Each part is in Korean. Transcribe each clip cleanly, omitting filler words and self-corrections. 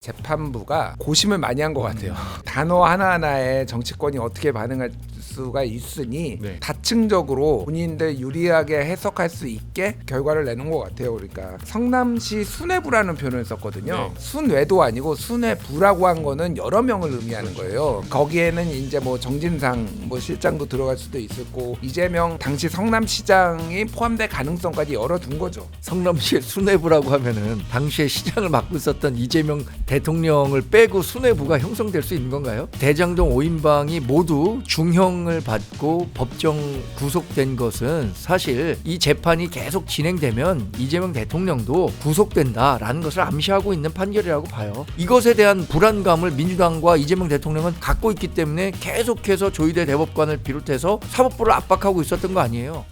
재판부가 고심을 많이 한 것 같아요. 단어 하나하나에 정치권이 어떻게 반응할 수가 있으니 네. 다층적으로 본인들 유리하게 해석할 수 있게 결과를 내는 것 같아요. 그러니까 성남시 수뇌부라는 표현을 썼거든요. 네. 순외도 아니고 수뇌부라고 한 거는 여러 명을 의미하는 거예요. 거기에는 이제 뭐 정진상 뭐 실장도 들어갈 수도 있었고 이재명 당시 성남시장이 포함될 가능성까지 열어둔 거죠. 성남시의 수뇌부라고 하면은 당시에 시장을 맡고 있었던 이재명 대통령을 빼고 수뇌부가 형성될 수 있는 건가요? 대장동 5인방이 모두 중형을 받고 법정 구속된 것은 사실 이 재판이 계속 진행되면 이재명 대통령도 구속된다라는 것을 암시하고 있는 판결이라고 봐요. 이것에 대한 불안감을 민주당과 이재명 대통령은 갖고 있기 때문에 계속해서 조희대 대법관을 비롯해서 사법부를 압박하고 있었던 거 아니에요.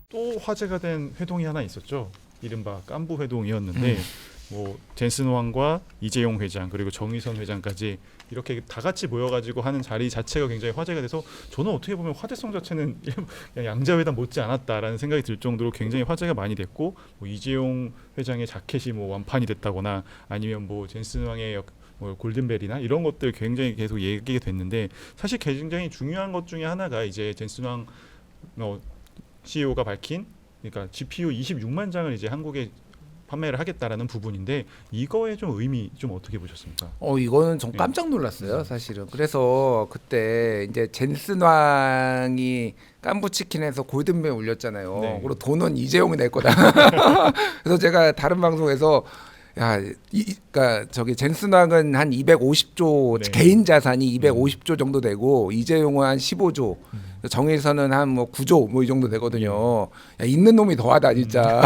또 화제가 된 회동이 하나 있었죠. 이른바 깐부 회동이었는데 뭐 젠슨 왕과 이재용 회장 그리고 정의선 회장까지 이렇게 다 같이 모여가지고 하는 자리 자체가 굉장히 화제가 돼서 저는 어떻게 보면 화제성 자체는 그냥 양자회담 못지 않았다라는 생각이 들 정도로 굉장히 화제가 많이 됐고 뭐 이재용 회장의 자켓이 뭐 완판이 됐다거나 아니면 뭐 젠슨 왕의 뭐 골든벨이나 이런 것들 굉장히 계속 얘기가 됐는데 사실 굉장히 중요한 것 중에 하나가 이제 젠슨 왕 CEO가 밝힌 그러니까 GPU 26만 장을 이제 한국에 판매를 하겠다라는 부분인데 이거의 좀 의미 좀 어떻게 보셨습니까? 이거는 좀 깜짝 놀랐어요, 사실은. 그래서 그때 이제 젠슨 왕이 깐부치킨에서 골든벨 울렸잖아요. 네. 그리고 돈은 이재용이 낼 거다. 그래서 제가 다른 방송에서 그러니까 저기 젠슨 왕은 한 250조 네. 개인 자산이 250조 정도 되고 이재용은 한 15조, 정의선은 한 뭐 9조 뭐 이 정도 되거든요. 야, 있는 놈이 더하다 진짜.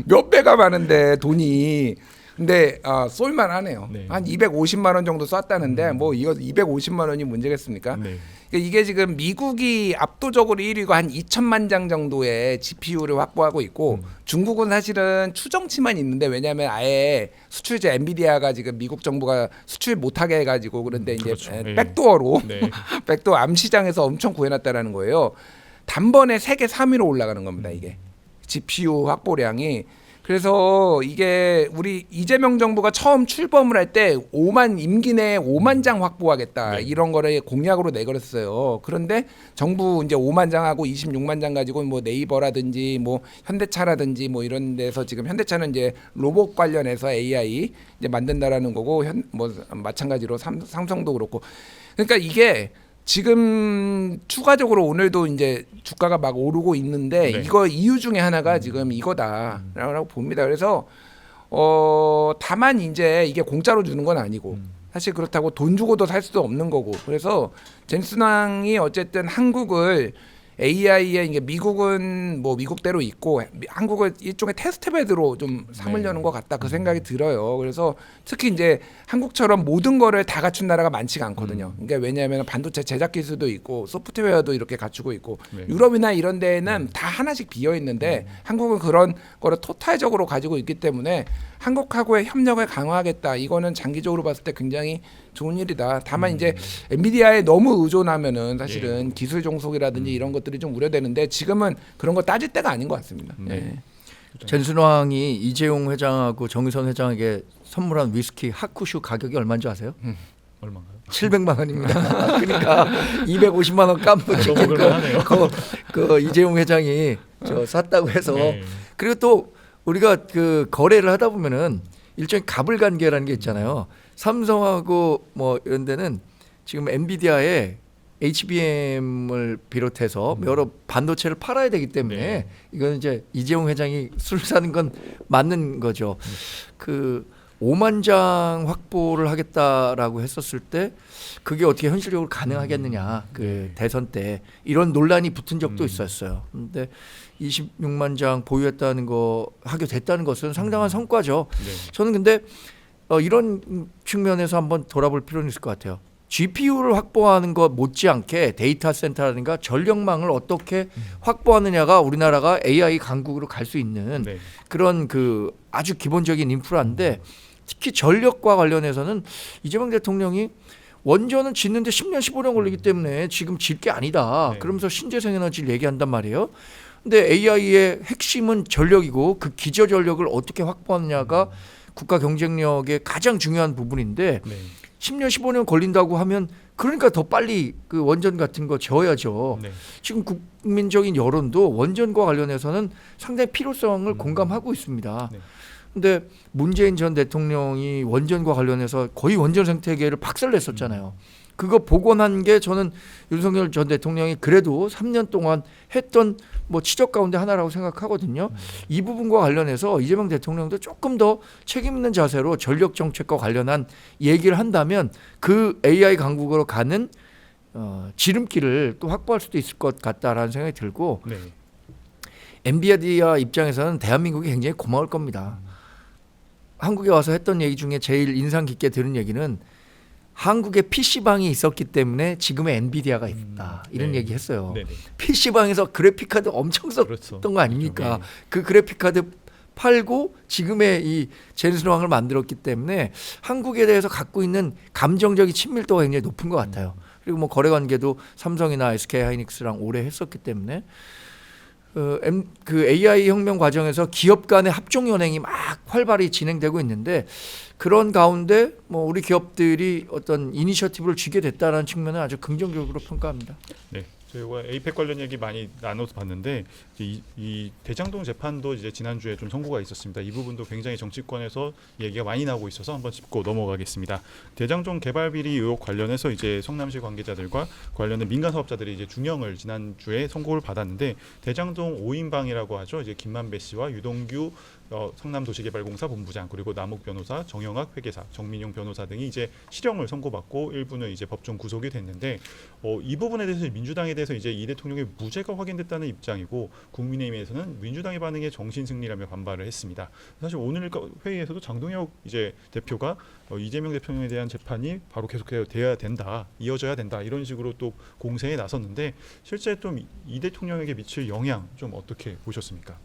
몇 배가 많은데 돈이. 근데 쏠만하네요. 네. 한 250만 원 정도 쐈다는데 뭐 이거 250만 원이 문제겠습니까? 네. 그러니까 이게 지금 미국이 압도적으로 1위고 한 2천만 장 정도의 GPU를 확보하고 있고 중국은 사실은 추정치만 있는데 왜냐하면 아예 수출제 엔비디아가 지금 미국 정부가 수출 못하게 해가지고 그런데 이제 그렇죠. 네. 백도어로 네. 백도어 암 시장에서 엄청 구해놨다라는 거예요. 단번에 세계 3위로 올라가는 겁니다. 이게 GPU 확보량이. 그래서 이게 우리 이재명 정부가 처음 출범을 할 때 임기 내에 5만 장 확보하겠다 네. 이런 거를 공약으로 내걸었어요. 그런데 정부 이제 5만 장하고 26만 장 가지고 뭐 네이버라든지 뭐 현대차라든지 뭐 이런 데서 지금 현대차는 이제 로봇 관련해서 AI 이제 만든다라는 거고 뭐 마찬가지로 삼성도 그렇고 그러니까 이게 지금 추가적으로 오늘도 이제 주가가 막 오르고 있는데 네. 이거 이유 중에 하나가 지금 이거다라고 봅니다. 그래서 다만 이제 이게 공짜로 주는 건 아니고 사실 그렇다고 돈 주고도 살 수도 없는 거고 그래서 젠슨 왕이 어쨌든 한국을 AI에 이게 미국은 뭐 미국대로 있고 한국을 일종의 테스트베드로 좀 삼으려는 것 같다 그 생각이 들어요. 그래서 특히 이제 한국처럼 모든 거를 다 갖춘 나라가 많지가 않거든요. 그러니까 왜냐하면 반도체 제작 기술도 있고 소프트웨어도 이렇게 갖추고 있고 네. 유럽이나 이런 데에는 다 하나씩 비어 있는데 한국은 그런 거를 토탈적으로 가지고 있기 때문에 한국하고의 협력을 강화하겠다. 이거는 장기적으로 봤을 때 굉장히 좋은 일이다. 다만 이제 엔비디아에 너무 의존하면은 사실은 기술 종속이라든지 이런 것들이 좀 우려되는데 지금은 그런 거 따질 때가 아닌 것 같습니다. 네. 젠슨 왕이 이재용 회장하고 정의선 회장에게 선물한 위스키 하쿠슈 가격이 얼마인지 아세요? 얼마인가요? 700만 원입니다. 그러니까 250만 원 깜부치킨 먹을만하네요. 그 이재용 회장이 저 샀다고 해서 네. 그리고 또 우리가 그 거래를 하다 보면은 일종의 갑을관계라는 게 있잖아요. 삼성하고 뭐 이런 데는 지금 엔비디아에 HBM을 비롯해서 여러 반도체를 팔아야 되기 때문에 네. 이건 이제 이재용 회장이 술 사는 건 맞는 거죠. 그 5만 장 확보를 하겠다라고 했었을 때 그게 어떻게 현실적으로 가능하겠느냐 그 대선 때 이런 논란이 붙은 적도 있었어요. 근데 26만 장 보유했다는 거 하게 됐다는 것은 상당한 성과죠. 네. 저는 근데 이런 측면에서 한번 돌아볼 필요는 있을 것 같아요. GPU를 확보하는 것 못지않게 데이터 센터라든가 전력망을 어떻게 확보하느냐가 우리나라가 AI 강국으로 갈 수 있는 네. 그런 그 아주 기본적인 인프라인데 특히 전력과 관련해서는 이재명 대통령이 원전은 짓는데 10년 15년 걸리기 때문에 지금 질 게 아니다. 네. 그러면서 신재생 에너지를 얘기한단 말이에요. 근데 AI의 핵심은 전력이고 그 기저 전력을 어떻게 확보하느냐가 국가 경쟁력의 가장 중요한 부분인데 네. 10년 15년 걸린다고 하면 그러니까 더 빨리 그 원전 같은 거 지어야죠. 네. 지금 국민적인 여론도 원전과 관련해서는 상당히 필요성을 공감하고 있습니다. 네. 근데 문재인 전 대통령이 원전과 관련해서 거의 원전 생태계를 박살냈었잖아요. 그거 복원한 게 저는 윤석열 전 대통령이 그래도 3년 동안 했던 뭐 치적 가운데 하나라고 생각하거든요. 이 부분과 관련해서 이재명 대통령도 조금 더 책임 있는 자세로 전력 정책과 관련한 얘기를 한다면 그 AI 강국으로 가는 지름길을 또 확보할 수도 있을 것 같다라는 생각이 들고 네. 엔비디아 입장에서는 대한민국이 굉장히 고마울 겁니다. 한국에 와서 했던 얘기 중에 제일 인상 깊게 들은 얘기는 한국에 PC방이 있었기 때문에 지금의 엔비디아가 있다. 이런 네. 얘기 했어요. 네. 네. PC방에서 그래픽카드 엄청 썼던 그렇죠. 거 아닙니까? 네. 그 그래픽카드 팔고 지금의 이 젠슨왕을 만들었기 때문에 한국에 대해서 갖고 있는 감정적인 친밀도가 굉장히 높은 것 같아요. 그리고 뭐 거래관계도 삼성이나 SK하이닉스랑 오래 했었기 때문에 그 AI 혁명 과정에서 기업 간의 합종 연행이 막 활발히 진행되고 있는데 그런 가운데 뭐 우리 기업들이 어떤 이니셔티브를 쥐게 됐다는 측면은 아주 긍정적으로 평가합니다. 네. 저희가 에이펙 관련 얘기 많이 나눠서 봤는데 이 대장동 재판도 이제 지난주에 좀 선고가 있었습니다. 이 부분도 굉장히 정치권에서 얘기가 많이 나오고 있어서 한번 짚고 넘어가겠습니다. 대장동 개발 비리 의혹 관련해서 이제 성남시 관계자들과 관련된 민간 사업자들이 이제 중형을 지난주에 선고를 받았는데 대장동 5인방이라고 하죠. 이제 김만배 씨와 유동규 성남도시개발공사 본부장 그리고 남욱 변호사, 정영학 회계사, 정민용 변호사 등이 이제 실형을 선고받고 일부는 이제 법정 구속이 됐는데 이 부분에 대해서 민주당에 대해서 이제 이 대통령의 무죄가 확인됐다는 입장이고 국민의힘에서는 민주당의 반응에 정신 승리라며 반발을 했습니다. 사실 오늘 회의에서도 장동혁 이제 대표가 이재명 대통령에 대한 재판이 바로 계속돼야 된다, 이어져야 된다 이런 식으로 또 공세에 나섰는데 실제 좀 이 대통령에게 미칠 영향 좀 어떻게 보셨습니까?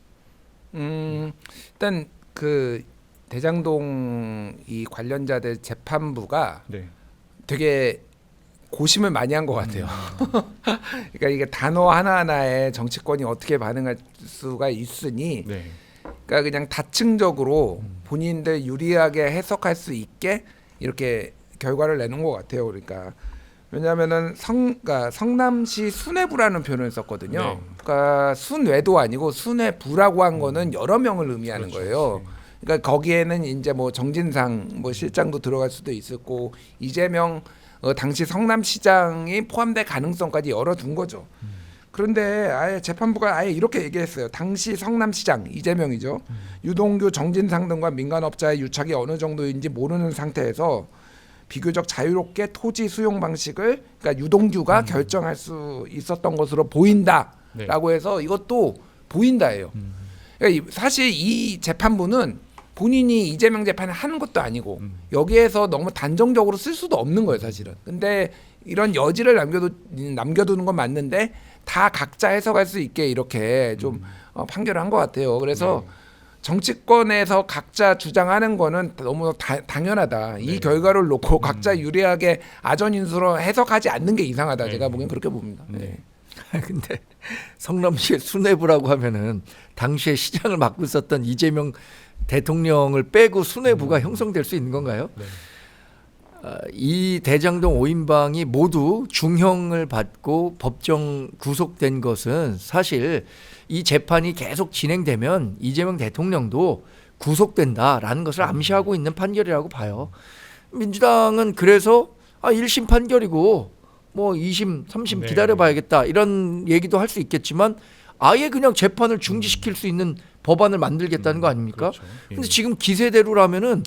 일단 그 대장동 이 관련자들 재판부가 네. 되게 고심을 많이 한 것 같아요. 그러니까 이게 단어 하나하나에 정치권이 어떻게 반응할 수가 있으니, 네. 그러니까 그냥 다층적으로 본인들 유리하게 해석할 수 있게 이렇게 결과를 내는 것 같아요. 그러니까 왜냐하면은 그러니까 성남시 수뇌부라는 표현을 썼거든요. 네. 그러니까 순외도 아니고 수뇌부라고 한 거는 여러 명을 의미하는 그렇죠. 거예요. 그러니까 거기에는 이제 뭐 정진상 뭐 실장도 들어갈 수도 있었고 이재명 당시 성남시장이 포함될 가능성까지 열어둔 거죠. 그런데 아예 재판부가 아예 이렇게 얘기했어요. 당시 성남시장 이재명이죠. 유동규, 정진상 등과 민간업자의 유착이 어느 정도인지 모르는 상태에서 비교적 자유롭게 토지 수용 방식을 그러니까 유동규가 결정할 수 있었던 것으로 보인다라고 해서 이것도 보인다예요. 그러니까 사실 이 재판부는 본인이 이재명 재판을 하는 것도 아니고 여기에서 너무 단정적으로 쓸 수도 없는 거예요, 사실은. 근데 이런 여지를 남겨두는 건 맞는데 다 각자 해석할 수 있게 이렇게 좀 판결을 한 것 같아요. 그래서 네. 정치권에서 각자 주장하는 거는 너무 당연하다. 이 결과를 놓고 각자 유리하게 아전인수로 해석하지 않는 게 이상하다. 네. 제가 보기엔 그렇게 봅니다. 네. 근데 성남시의 수뇌부라고 하면은 당시에 시장을 맡고 있었던 이재명 대통령을 빼고 수뇌부가 형성될 수 있는 건가요? 네. 이 대장동 5인방이 모두 중형을 받고 법정 구속된 것은 사실 이 재판이 계속 진행되면 이재명 대통령도 구속된다라는 것을 암시하고 있는 판결이라고 봐요. 민주당은 그래서 1심 판결이고 뭐 2심, 3심 네. 기다려봐야겠다 이런 얘기도 할 수 있겠지만 아예 그냥 재판을 중지시킬 수 있는 법안을 만들겠다는 거 아닙니까? 그렇죠. 예. 근데 지금 기세대로라면은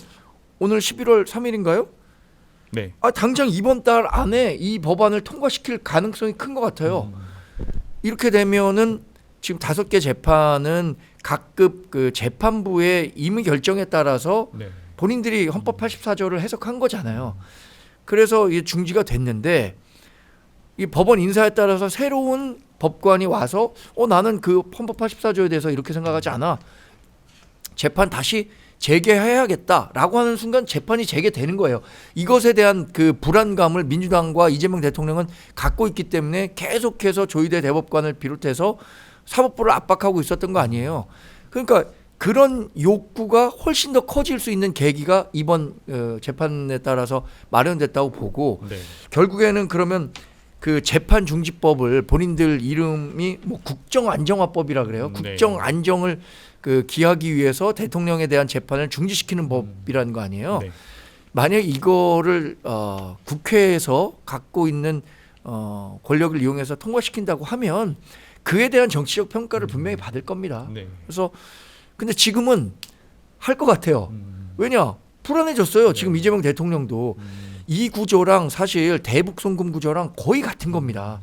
오늘 11월 3일인가요? 네. 당장 이번 달 안에 이 법안을 통과시킬 가능성이 큰 것 같아요. 이렇게 되면은 지금 5개 재판은 각급 그 재판부의 임의 결정에 따라서 네. 본인들이 헌법 84조를 해석한 거잖아요. 그래서 이게 중지가 됐는데 이 법원 인사에 따라서 새로운 법관이 와서 나는 그 헌법 84조에 대해서 이렇게 생각하지 않아. 재판 다시 재개해야겠다라고 하는 순간 재판이 재개되는 거예요. 이것에 대한 그 불안감을 민주당과 이재명 대통령은 갖고 있기 때문에 계속해서 조희대 대법관을 비롯해서 사법부를 압박하고 있었던 거 아니에요. 그러니까 그런 욕구가 훨씬 더 커질 수 있는 계기가 이번 재판에 따라서 마련됐다고 보고 네. 결국에는 그러면 그 재판 중지법을 본인들 이름이 뭐 국정안정화법이라 그래요. 네. 국정안정을 그 기하기 위해서 대통령에 대한 재판을 중지시키는 법이라는 거 아니에요. 네. 만약 이거를 국회에서 갖고 있는 권력을 이용해서 통과시킨다고 하면 그에 대한 정치적 평가를 분명히 받을 겁니다. 네. 그래서 근데 지금은 할 것 같아요. 왜냐? 불안해졌어요. 지금 이재명 대통령도 이 구조랑 사실 대북 송금 구조랑 거의 같은 겁니다.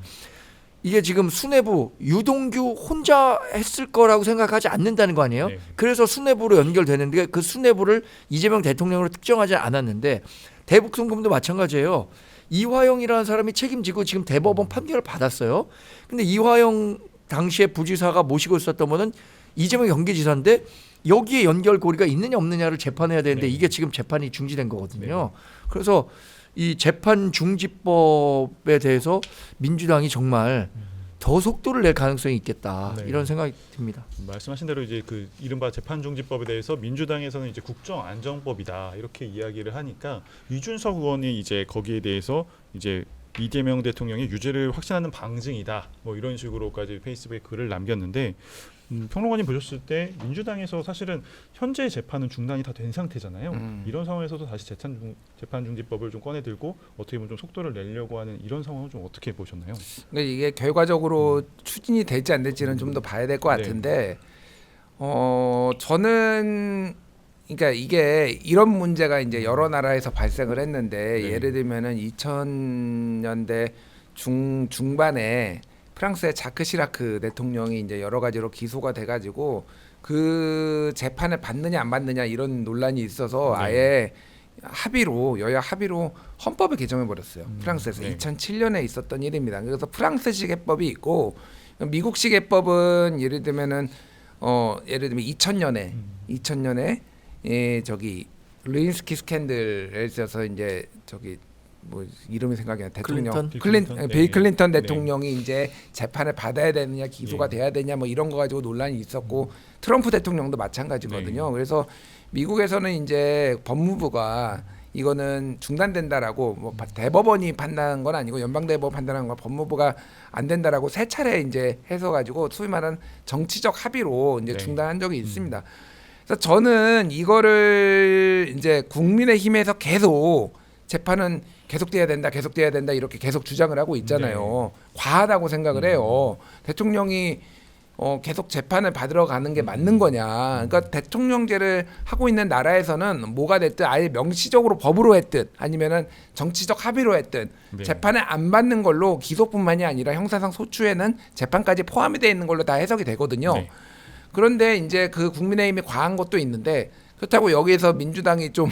이게 지금 수뇌부 유동규 혼자 했을 거라고 생각하지 않는다는 거 아니에요? 네. 그래서 수뇌부로 연결되는데 그 수뇌부를 이재명 대통령으로 특정하지 않았는데 대북 송금도 마찬가지예요. 이화영이라는 사람이 책임지고 지금 대법원 판결을 받았어요. 근데 이화영 당시에 부지사가 모시고 있었던 분은 이재명 경기지사인데 여기에 연결고리가 있느냐 없느냐를 재판해야 되는데 네. 이게 지금 재판이 중지된 거거든요. 그래서 이 재판 중지법에 대해서 민주당이 정말 더 속도를 낼 가능성이 있겠다 네. 이런 생각이 듭니다. 말씀하신 대로 이제 그 이른바 재판중지법에 대해서 민주당에서는 이제 국정안정법이다 이렇게 이야기를 하니까 유준석 의원이 이제 거기에 대해서 이제 이재명 대통령의 유죄를 확신하는 방증이다 뭐 이런 식으로까지 페이스북에 글을 남겼는데 평론가님 보셨을 때 민주당에서 사실은 현재 재판은 중단이 다 된 상태잖아요. 이런 상황에서도 다시 재판중지법을 좀 꺼내들고 어떻게 보면 좀 속도를 내려고 하는 이런 상황을 좀 어떻게 보셨나요? 근데 이게 결과적으로 추진이 될지 안 될지는 좀 더 봐야 될 것 같은데 저는 그러니까 이게 이런 문제가 이제 여러 나라에서 발생을 했는데 네. 예를 들면은 2000년대 중반에 프랑스의 자크 시라크 대통령이 이제 여러 가지로 기소가 돼가지고 그 재판을 받느냐 안 받느냐 이런 논란이 있어서 네. 아예 합의로 여야 합의로 헌법을 개정해 버렸어요. 프랑스에서 네. 2007년에 있었던 일입니다. 그래서 프랑스식 해법이 있고 미국식 해법은 예를 들면 2000년에 저기 르인스키 스캔들에 있어서 이제 저기 뭐 이름이 생각이 안 나. 대통령 클린턴? 빌 클린턴 네. 대통령이 이제 재판을 받아야 되느냐 기소가 네. 돼야 되냐 뭐 이런 거 가지고 논란이 있었고 트럼프 대통령도 마찬가지거든요. 네. 그래서 미국에서는 이제 법무부가 이거는 중단된다라고 뭐 대법원이 판단한 건 아니고 연방대법원 판단한 건 법무부가 안 된다라고 세 차례 이제 해서 가지고 소위 말하는 정치적 합의로 이제 네. 중단한 적이 있습니다. 그래서 저는 이거를 이제 국민의힘에서 계속 재판은 계속돼야 된다 이렇게 계속 주장을 하고 있잖아요. 과하다고 생각을 해요. 대통령이 계속 재판을 받으러 가는 게 맞는 거냐. 그러니까 대통령제를 하고 있는 나라에서는 뭐가 됐든 아예 명시적으로 법으로 했든 아니면은 정치적 합의로 했든 네. 재판을 안 받는 걸로 기소뿐만이 아니라 형사상 소추에는 재판까지 포함이 돼 있는 걸로 다 해석이 되거든요. 네. 그런데 이제 그 국민의힘이 과한 것도 있는데 그렇다고 여기에서 민주당이 좀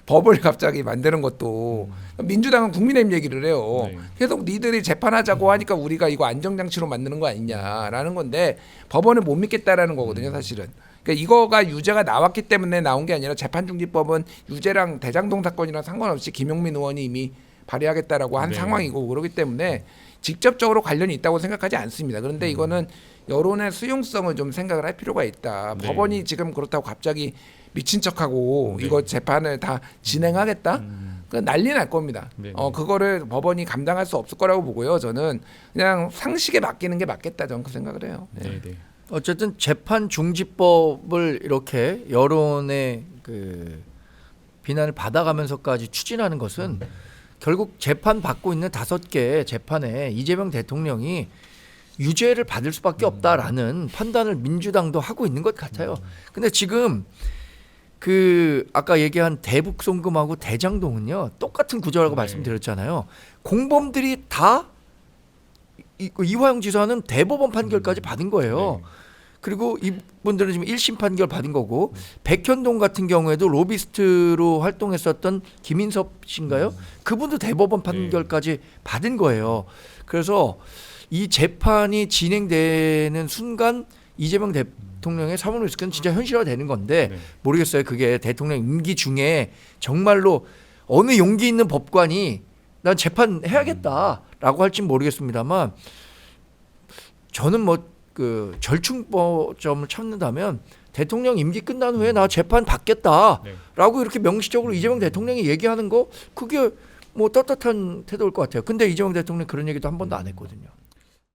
법을 갑자기 만드는 것도 민주당은 국민의힘 얘기를 해요. 네. 계속 니들이 재판하자고 하니까 우리가 이거 안정장치로 만드는 거 아니냐라는 건데 법원을 못 믿겠다라는 거거든요, 사실은. 그러니까 이거가 유죄가 나왔기 때문에 나온 게 아니라 재판중지법은 유죄랑 대장동 사건이랑 상관없이 김용민 의원이 이미 발의하겠다라고 한 네. 상황이고 그렇기 때문에 직접적으로 관련이 있다고 생각하지 않습니다. 그런데 이거는 여론의 수용성을 좀 생각을 할 필요가 있다. 네. 법원이 지금 그렇다고 갑자기 미친 척하고 네. 이거 재판을 다 진행하겠다? 그 난리 날 겁니다. 네. 그거를 법원이 감당할 수 없을 거라고 보고요. 저는 그냥 상식에 맡기는 게 맞겠다. 저는 그 생각을 해요. 네. 네. 어쨌든 재판 중지법을 이렇게 여론의 그 비난을 받아가면서까지 추진하는 것은 결국 재판 받고 있는 5개 재판에 이재명 대통령이 유죄를 받을 수밖에 없다라는 판단을 민주당도 하고 있는 것 같아요. 근데 지금 그 아까 얘기한 대북 송금하고 대장동은요 똑같은 구조라고 네. 말씀드렸잖아요. 공범들이 다 이화영 지사는 대법원 판결까지 받은 거예요. 네. 그리고 이분들은 지금 1심 판결 받은 거고 백현동 같은 경우에도 로비스트로 활동했었던 김인섭 씨인가요? 그분도 대법원 판결까지 받은 거예요. 그래서 이 재판이 진행되는 순간 이재명 대통령의 사법 리스크는 진짜 현실화되는 건데 네. 모르겠어요. 그게 대통령 임기 중에 정말로 어느 용기 있는 법관이 난 재판해야겠다라고 할진 모르겠습니다만 저는 뭐 그 절충점을 찾는다면 대통령 임기 끝난 후에 나 재판 받겠다라고 네. 이렇게 명시적으로 이재명 대통령이 얘기하는 거 그게 뭐 떳떳한 태도일 것 같아요. 근데 이재명 대통령 그런 얘기도 한 번도 안 했거든요.